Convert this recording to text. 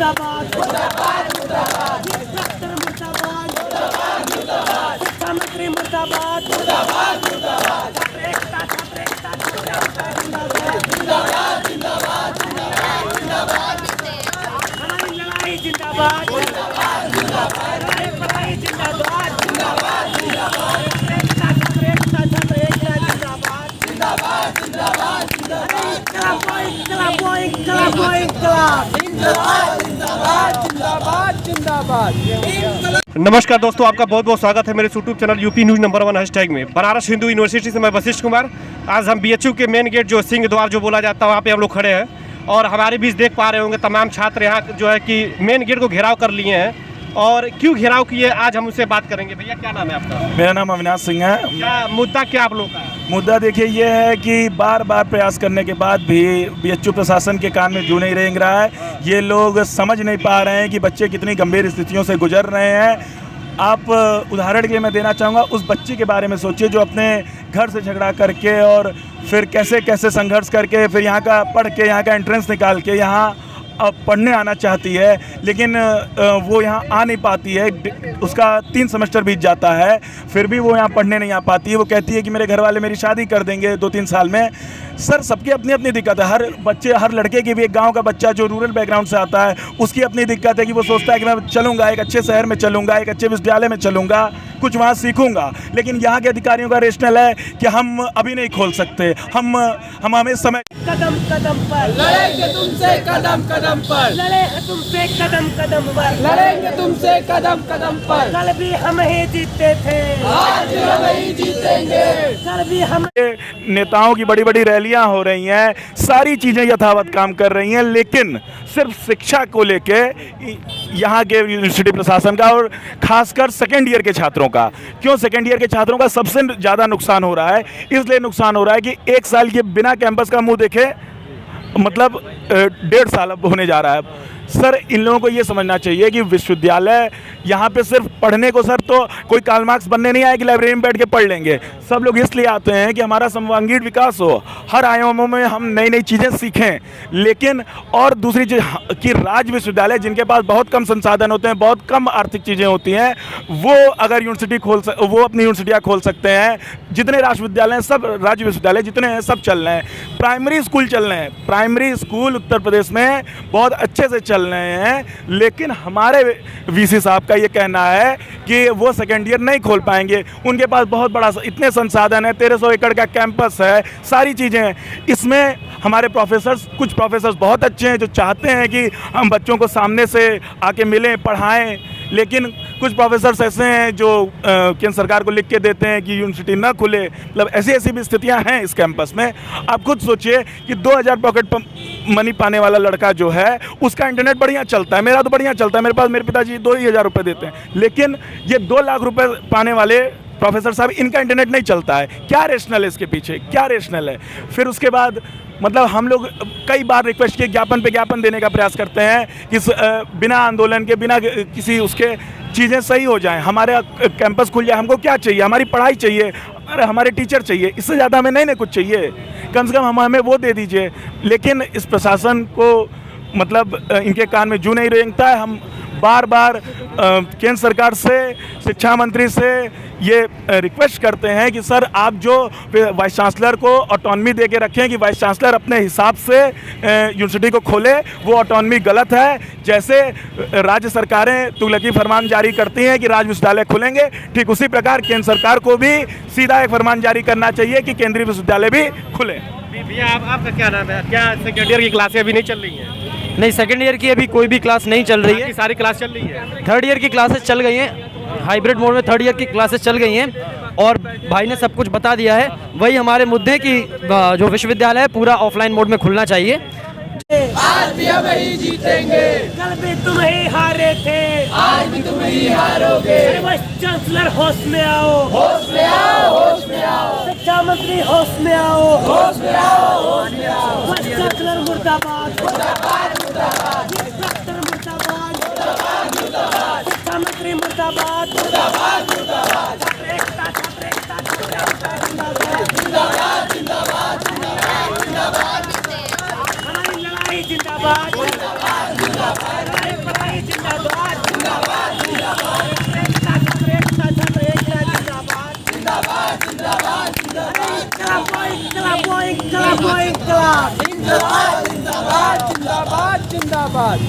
मुर्दाबाद मुर्दाबाद मुर्दाबाद इंस्पेक्टर मुर्दाबाद मुर्दाबाद मुर्दाबाद शिक्षा मंत्री मुर्दाबाद मुर्दाबाद मुर्दाबाद एकता एकता जिंदाबाद जिंदाबाद जिंदाबाद जिंदाबाद हमारी लड़ाई जिंदाबाद जिंदाबाद जिंदाबाद हमारी पढ़ाई जिंदाबाद जिंदाबाद जिंदाबाद एकता एकता जिंदाबाद जिंदाबाद जिंदाबाद नमस्कार दोस्तों, आपका बहुत बहुत स्वागत है मेरे YouTube channel UP news number 1 hashtag में। बनारस हिंदू यूनिवर्सिटी से मैं वशिष्ठ कुमार। आज हम बीएचयू के मेन गेट जो सिंह द्वार जो बोला जाता है वहाँ पे हम लोग खड़े हैं और हमारे बीच देख पा रहे होंगे तमाम छात्र यहाँ जो है कि मेन गेट को घेराव कर लिए हैं। और क्यों घेराव किए आज हम उससे बात करेंगे। भैया क्या नाम है आपका? मेरा नाम अविनाश सिंह है। क्या मुद्दा क्या आप लोग का है? मुद्दा देखिए ये है कि बार बार प्रयास करने के बाद भी बीएचयू प्रशासन के कान में जू नहीं रेंग रहा है। ये लोग समझ नहीं पा रहे हैं कि बच्चे कितनी गंभीर स्थितियों से गुजर रहे हैं। आप उदाहरण के लिए मैं देना चाहूँगा, उस बच्चे के बारे में सोचिए जो अपने घर से झगड़ा करके और फिर कैसे कैसे संघर्ष करके फिर यहाँ का पढ़ के यहाँ का एंट्रेंस निकाल के यहाँ अब पढ़ने आना चाहती है, लेकिन वो यहाँ आ नहीं पाती है। उसका 3 सेमेस्टर बीत जाता है, फिर भी वो यहाँ पढ़ने नहीं आ पाती है। वो कहती है कि मेरे घर वाले मेरी शादी कर देंगे 2-3 साल में। सर, सबकी अपनी अपनी दिक्कत है। हर लड़के की भी, एक गांव का बच्चा जो रूरल बैकग्राउंड से आता है उसकी अपनी दिक्कत है कि वो सोचता है कि मैं चलूँगा, एक अच्छे शहर में चलूँगा, एक अच्छे विश्वविद्यालय में चलूँगा, कुछ वहाँ सीखूँगा। लेकिन यहाँ के अधिकारियों का रेशनल है कि हम अभी नहीं खोल सकते, हम हमें समय कदम कदम पर लड़ेंगे तुमसे कदम कदम पर, लड़ेंगे तुमसे कदम कदम पर, लड़ेंगे तुमसे कदम कदम पर। कल भी हम ही जीतते थे, आज भी हम ही जीतेंगे। कल भी हम। नेताओं की बड़ी बड़ी रैलियां हो रही हैं, सारी चीज़ें यथावत काम कर रही हैं, लेकिन सिर्फ शिक्षा को लेके यहाँ के यूनिवर्सिटी प्रशासन का और खासकर सेकेंड ईयर के छात्रों का, क्यों सेकेंड ईयर के छात्रों का सबसे ज़्यादा नुकसान हो रहा है। इसलिए नुकसान हो रहा है कि 1 साल के बिना कैंपस का मुंह देखे मतलब 1.5 साल अब होने जा रहा है। सर, इन लोगों को ये समझना चाहिए कि विश्वविद्यालय यहाँ पे सिर्फ पढ़ने को, सर तो कोई कार्ल मार्क्स बनने नहीं आए कि लाइब्रेरी में बैठ के पढ़ लेंगे। सब लोग इसलिए आते हैं कि हमारा सर्वांगीण विकास हो, हर आयामों में हम नई नई चीज़ें सीखें। लेकिन और दूसरी चीज़ कि राज्य विश्वविद्यालय जिनके पास बहुत कम संसाधन होते हैं, बहुत कम आर्थिक चीज़ें होती हैं, वो अगर वो अपनी यूनिवर्सिटियाँ खोल सकते हैं। जितने राष्ट्र विद्यालय हैं, सब राज्य विश्वविद्यालय जितने हैं सब चल रहे हैं। प्राइमरी स्कूल चल रहे हैं, प्राइमरी स्कूल उत्तर प्रदेश में बहुत अच्छे से चल रहे हैं। लेकिन हमारे वीसी साहब का ये कहना है कि वो सेकेंड ईयर नहीं खोल पाएंगे। उनके पास बहुत बड़ा इतने संसाधन है, 1300 एकड़ का कैंपस है, सारी चीज़ें हैं। इसमें हमारे कुछ प्रोफेसर्स बहुत अच्छे हैं जो चाहते हैं कि हम बच्चों को सामने से आके मिलें, पढ़ाएं। लेकिन कुछ प्रोफेसर्स ऐसे हैं जो केंद्र सरकार को लिख के देते हैं कि यूनिवर्सिटी ना खुले। मतलब ऐसी भी स्थितियां हैं इस कैंपस में। आप खुद सोचिए कि 2000 पॉकेट मनी पाने वाला लड़का जो है उसका इंटरनेट बढ़िया चलता है, मेरा तो बढ़िया चलता है, मेरे पिताजी 2,000 रुपये देते हैं। लेकिन ये 2 लाख रुपये पाने वाले प्रोफेसर साहब, इनका इंटरनेट नहीं चलता है। क्या रेशनल है इसके पीछे, क्या रेशनल है? फिर उसके बाद मतलब हम लोग कई बार रिक्वेस्ट किए, ज्ञापन पे ज्ञापन देने का प्रयास करते हैं कि बिना आंदोलन के, बिना किसी उसके चीज़ें सही हो जाएं, हमारे कैंपस खुल जाए। हमको क्या चाहिए? हमारी पढ़ाई चाहिए, हमारे टीचर चाहिए, इससे ज़्यादा हमें नहीं कुछ चाहिए। कम से कम हमें वो दे दीजिए। लेकिन इस प्रशासन को मतलब इनके कान में जू नहीं रेंगता है। हम बार बार केंद्र सरकार से, शिक्षा मंत्री से ये रिक्वेस्ट करते हैं कि सर आप जो वाइस चांसलर को ऑटोनॉमी दे के रखें कि वाइस चांसलर अपने हिसाब से यूनिवर्सिटी को खोले। वो ऑटोनॉमी गलत है। जैसे राज्य सरकारें तुगलकी फरमान जारी करती हैं कि राज्य विश्वविद्यालय खुलेंगे, ठीक उसी प्रकार केंद्र सरकार को भी सीधा एक फरमान जारी करना चाहिए कि केंद्रीय विश्वविद्यालय भी खुले। भैया आपका क्या नाम है? क्या सेकेंड ईयर की क्लासें अभी नहीं चल रही हैं? नहीं, सेकेंड ईयर की अभी कोई भी क्लास नहीं चल रही है। सारी क्लास चल रही है। थर्ड ईयर की क्लासेस चल गई हैं, हाइब्रिड मोड में थर्ड ईयर की क्लासेस चल गई हैं। और भाई ने सब कुछ बता दिया है। वही हमारे मुद्दे हैं कि जो विश्वविद्यालय है पूरा ऑफलाइन मोड में खुलना चाहिए। आज भी हम ही जीतेंगे, कल भी तुम ही हारे थे, आज भी तुम ही हारोगे। वाइस चांसलर होश में आओ, होश में आओ, होश में आओ। शिक्षा मंत्री होश में आओ, होश में आओ, होश में आओ। वाइस चांसलर मुर्दाबाद मुर्दाबाद मुर्दाबाद, इंस्पेक्टर मुर्दाबाद मुर्दाबाद मुर्दाबाद, शिक्षा मंत्री मुर्दाबाद मुर्दाबाद मुर्दाबाद। एकता जिंदाबाद जिंदाबाद जिंदाबाद जिंदाबाद। हमारी लड़ाई जिंदाबाद। पढ़ाई जिंदाबाद जिंदाबाद जिंदाबाद